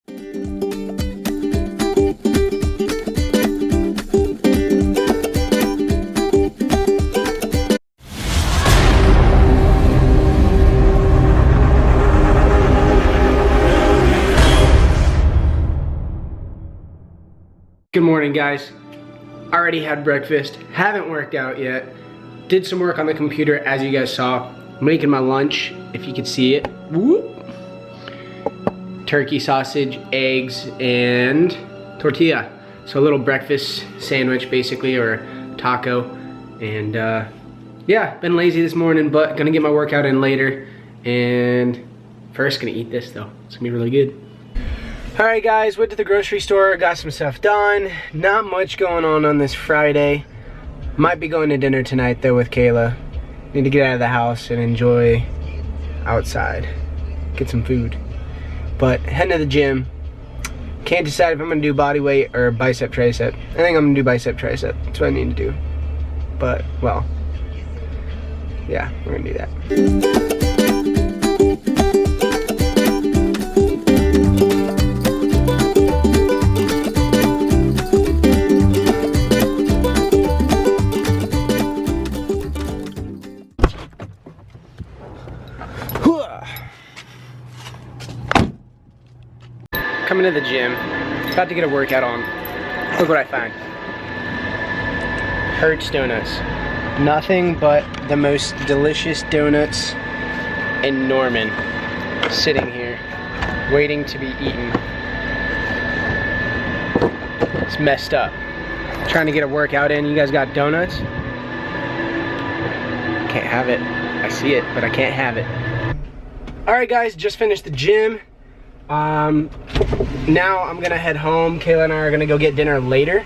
Good morning, guys. Already had breakfast, haven't worked out yet. Did some work on the computer, as you guys saw. Making my lunch, if you could see it. Whoop. Turkey sausage, eggs, and tortilla. So a little breakfast sandwich, basically, or taco. And yeah, been lazy this morning, but gonna get my workout in later. And first, gonna eat this though. It's gonna be really good. Alright guys, went to the grocery store, got some stuff done. Not much going on this Friday. Might be going to dinner tonight though with Kayla. Need to get out of the house and enjoy outside. Get some food. But heading to the gym. Can't decide if I'm gonna do body weight or bicep tricep. I think I'm gonna do bicep tricep. That's what I need to do. But, well, yeah, we're gonna do that. Coming to the gym, about to get a workout on. Look what I find. Hertz donuts. Nothing but the most delicious donuts in Norman. Sitting here, waiting to be eaten. It's messed up. Trying to get a workout in. You guys got donuts? Can't have it. I see it, but I can't have it. Alright guys, just finished the gym. Now I'm gonna head home. Kayla and I are gonna go get dinner later.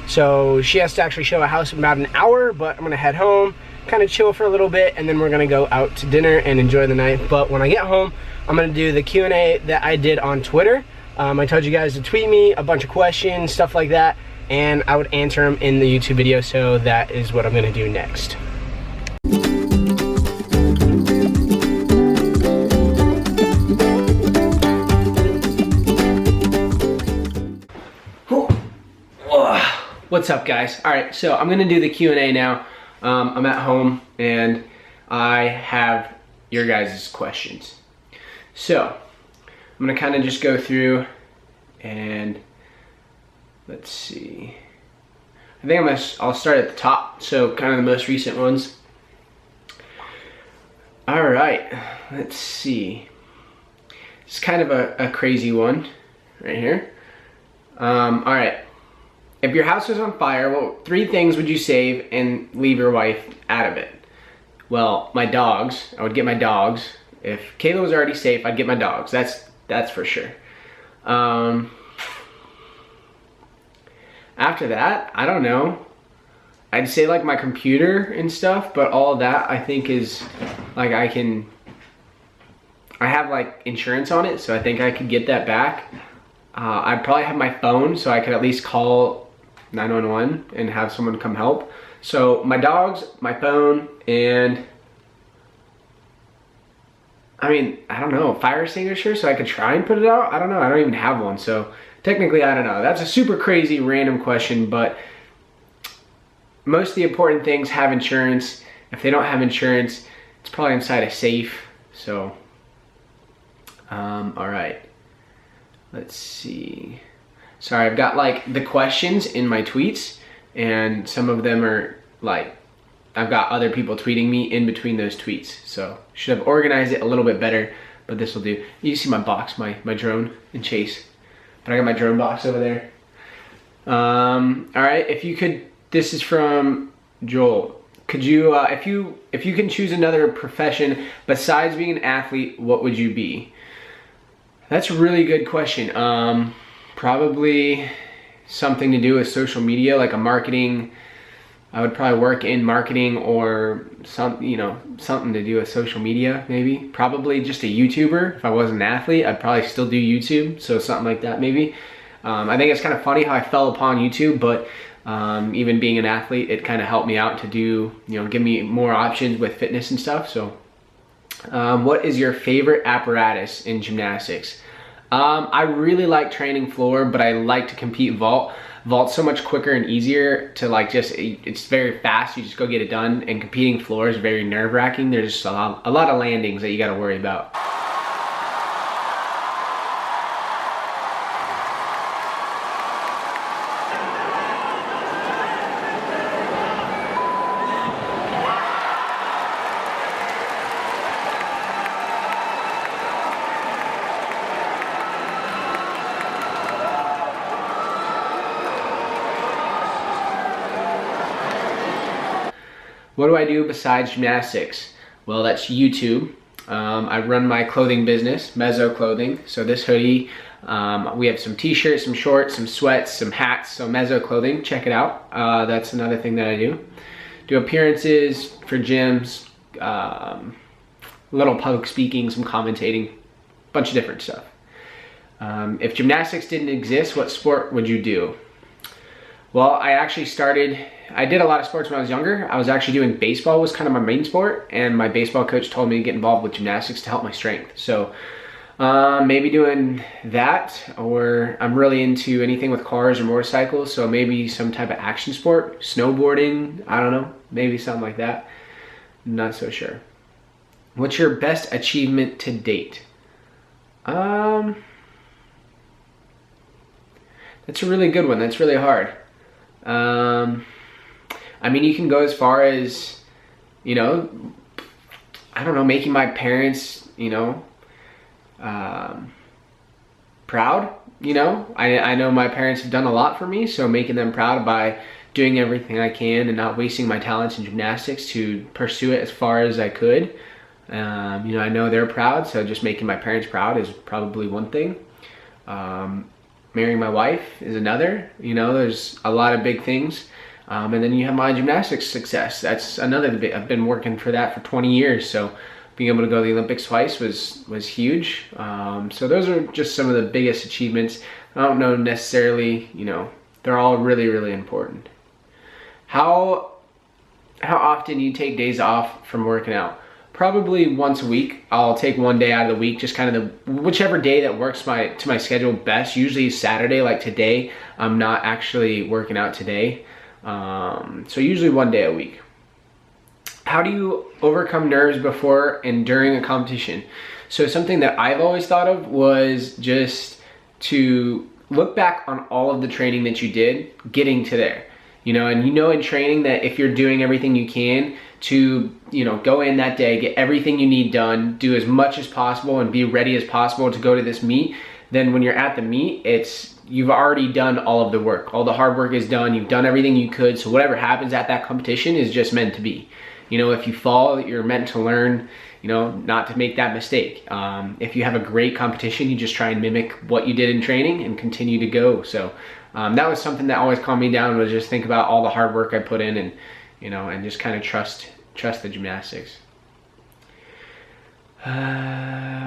So she has to actually show a house in about an hour, but I'm gonna head home, kind of chill for a little bit, and then we're gonna go out to dinner and enjoy the night. But when I get home, I'm gonna do the Q&A that I did on Twitter. I told you guys to tweet me a bunch of questions, stuff like that, and I would answer them in the YouTube video, so that is what I'm gonna do next. What's up guys? Alright, so I'm gonna do the Q&A now. I'm at home and I have your guys' questions. So, I'm gonna kind of just go through and let's see. I think I'll start at the top, so kind of the most recent ones. Alright, let's see. It's kind of a crazy one right here. Alright. If your house was on fire, what 3 things would you save and leave your wife out of it? Well, my dogs. I would get my dogs. If Kayla was already safe, I'd get my dogs. That's for sure. After that, I don't know. I'd say like my computer and stuff, but all of that I think is like I have like insurance on it, so I think I could get that back. I'd probably have my phone, so I could at least call 911 and have someone come help. So my dogs, my phone, and I mean, I don't know, fire extinguisher so I could try and put it out. I don't know, I don't even have one, so technically I don't know. That's a super crazy random question, but most of the important things have insurance. If they don't have insurance, it's probably inside a safe. So all right, let's see. Sorry, I've got like the questions in my tweets, and some of them are like, I've got other people tweeting me in between those tweets. So should have organized it a little bit better, but this will do. You see my box, my drone and Chase. But I got my drone box over there. All right, if you could, this is from Joel. Could you, if you can choose another profession besides being an athlete, what would you be? That's a really good question. Probably something to do with social media, like a marketing. I would probably work in marketing or something to do with social media, maybe. Probably just a YouTuber. If I wasn't an athlete, I'd probably still do YouTube, so something like that maybe. I think it's kind of funny how I fell upon YouTube, but even being an athlete, it kind of helped me out to do, give me more options with fitness and stuff. So what is your favorite apparatus in gymnastics? I really like training floor, but I like to compete vault. Vault's so much quicker and easier to like it's very fast. You just go get it done, and competing floor is very nerve-wracking. There's a lot of landings that you got to worry about. What do I do besides gymnastics? Well, that's YouTube. I run my clothing business, Mezzo Clothing. So this hoodie, we have some t-shirts, some shorts, some sweats, some hats. So Mezzo Clothing, check it out. That's another thing that I do. Do appearances for gyms, little public speaking, some commentating, bunch of different stuff. If gymnastics didn't exist, what sport would you do? Well, I did a lot of sports when I was younger. I was actually doing baseball, was kind of my main sport, and my baseball coach told me to get involved with gymnastics to help my strength. So maybe doing that, or I'm really into anything with cars or motorcycles, so maybe some type of action sport, snowboarding, I don't know, maybe something like that. Not so sure. What's your best achievement to date? That's a really good one. That's really hard. I mean, you can go as far as, I don't know, making my parents, proud, I know my parents have done a lot for me, so making them proud by doing everything I can and not wasting my talents in gymnastics to pursue it as far as I could. I know they're proud, so just making my parents proud is probably one thing. Marrying my wife is another. There's a lot of big things. And then you have my gymnastics success. That's another bit. I've been working for that for 20 years. So being able to go to the Olympics twice was huge. So those are just some of the biggest achievements. I don't know necessarily, they're all really, really important. How often do you take days off from working out? Probably once a week. I'll take one day out of the week, just kind of whichever day that works to my schedule best. Usually Saturday, like today, I'm not actually working out today. So usually one day a week. How do you overcome nerves before and during a competition? So something that I've always thought of was just to look back on all of the training that you did getting to there. And in training that if you're doing everything you can to, go in that day, get everything you need done, do as much as possible and be ready as possible to go to this meet, then when you're at the meet, you've already done all of the work. All the hard work is done. You've done everything you could. So whatever happens at that competition is just meant to be. If you fall, you're meant to learn, not to make that mistake. If you have a great competition, you just try and mimic what you did in training and continue to go. So that was something that always calmed me down, was just think about all the hard work I put in and, and just kind of trust the gymnastics.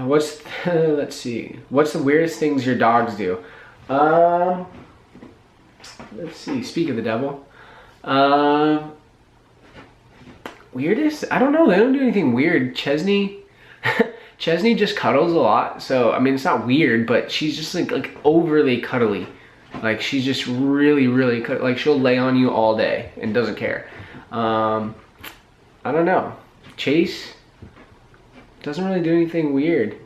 Let's see. What's the weirdest things your dogs do? Let's see. Speak of the devil. Weirdest? I don't know. They don't do anything weird. Chesney just cuddles a lot. So, I mean, it's not weird, but she's just like overly cuddly. Like, she's just really, really, like, she'll lay on you all day and doesn't care. I don't know. Chase doesn't really do anything weird.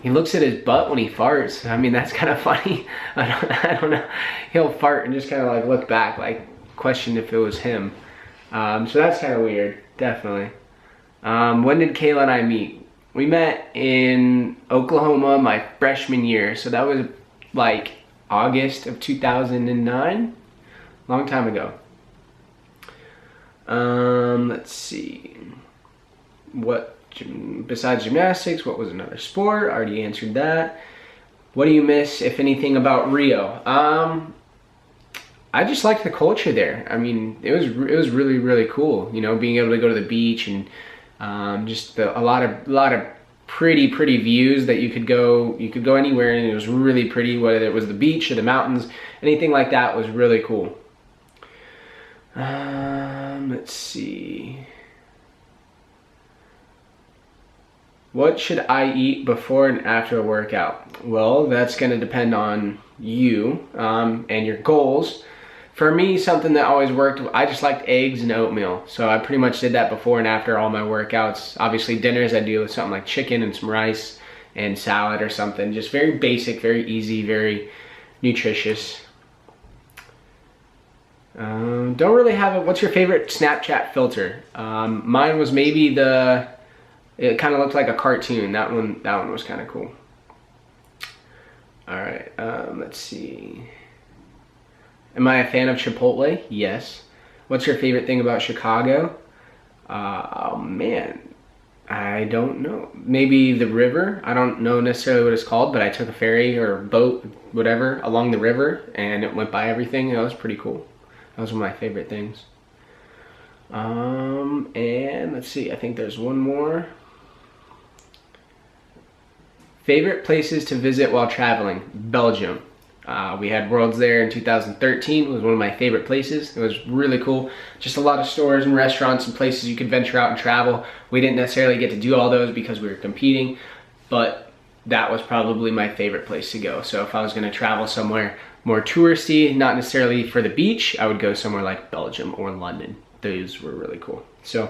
He looks at his butt when he farts. I mean, that's kind of funny. I don't know. He'll fart and just kind of like look back, like question if it was him. So that's kind of weird, definitely. When did Kayla and I meet? We met in Oklahoma my freshman year. So that was like August of 2009. Long time ago. Let's see. Besides gymnastics, what was another sport? I already answered that. What do you miss, if anything, about Rio? I just liked the culture there. I mean, it was really, really cool. Being able to go to the beach and just a lot of pretty views that you could go anywhere and it was really pretty, whether it was the beach or the mountains, anything like that was really cool. Let's see. What should I eat before and after a workout? Well, that's going to depend on you and your goals. For me, something that always worked, I just liked eggs and oatmeal. So I pretty much did that before and after all my workouts. Obviously dinners, I do with something like chicken and some rice and salad or something. Just very basic, very easy, very nutritious. Don't really have what's your favorite Snapchat filter? Mine was maybe it kind of looked like a cartoon. That one was kind of cool. All right, let's see. Am I a fan of Chipotle? Yes. What's your favorite thing about Chicago? Oh man, I don't know. Maybe the river. I don't know necessarily what it's called, but I took a ferry or boat, whatever, along the river, and it went by everything. That was pretty cool. That was one of my favorite things. And let's see, I think there's one more. Favorite places to visit while traveling? Belgium. We had Worlds there in 2013. It was one of my favorite places. It was really cool. Just a lot of stores and restaurants and places you could venture out and travel. We didn't necessarily get to do all those because we were competing, but that was probably my favorite place to go. So if I was going to travel somewhere more touristy, not necessarily for the beach, I would go somewhere like Belgium or London. Those were really cool. So,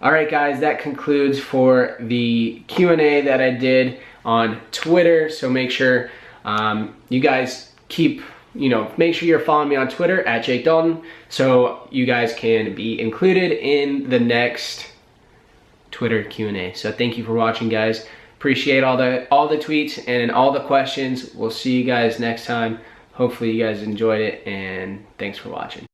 all right guys, that concludes for the Q&A that I did on Twitter. So make sure you guys make sure you're following me on Twitter at Jake Dalton, so you guys can be included in the next Twitter Q&A. So thank you for watching, guys. Appreciate all the tweets and all the questions. We'll see you guys next time. Hopefully you guys enjoyed it, and thanks for watching.